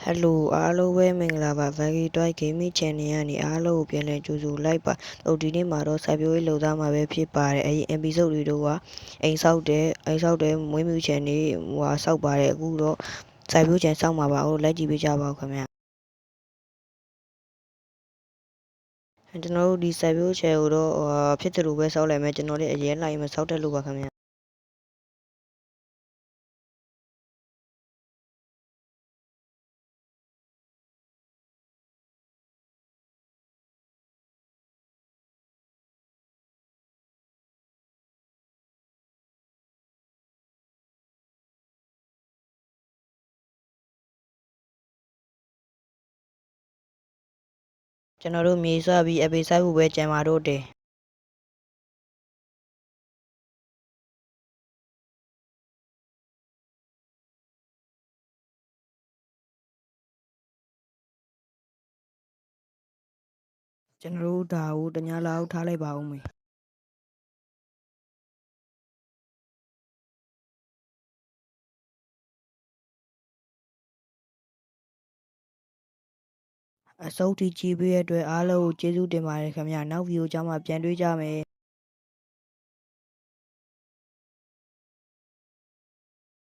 Hello အားလုံးပဲမင်္ဂလာပါ Vagi Toy Gaming Channel ကနေအားလုံးကိုပြန်လည်ကြိုဆိုလိုက်ပါဒီနေ့မှာတော့စိုက်ပျိုးရေးလုပ်သားမှာပဲဖြစ်ပါတယ်အရင် episode တွေတော့အိမ်ဆောက်တယ်မွေးမြူချန်နေဆောက်ပါတယ်အခုတော့စိုက်ပျိုးချန်ဆောက်မှာပါလိုက်ကြည့်ပေးကြပါဦးခင်ဗျကျွန်တော်တို့ဒီစိုက်ပျိုးချန်ကိုတော့ဖြစ်တယ်လို့ပဲဆောက်လိုက်မယ်ကျွန်တော်လည်းအရင်လိုက်မဆောက်တက်လို့ပါခင်ဗျကျွန်တော်တို့မြေဆွပြီးအပေစိုက်ဖို့ပဲကြံပါတော့တယ်ကျွန်တော်တို့ဒါကိုတ냐လောက်ထားလိုက်ပါဦးမေအစုပ်တီကြည့်ပေးတဲ့အတွက်အားလုံးကိုကျေးဇူးတင်ပါတယ်ခင်ဗျနောက်ဗီဒီယိုကြောင့်မှပြန်တွေ့ကြမယ်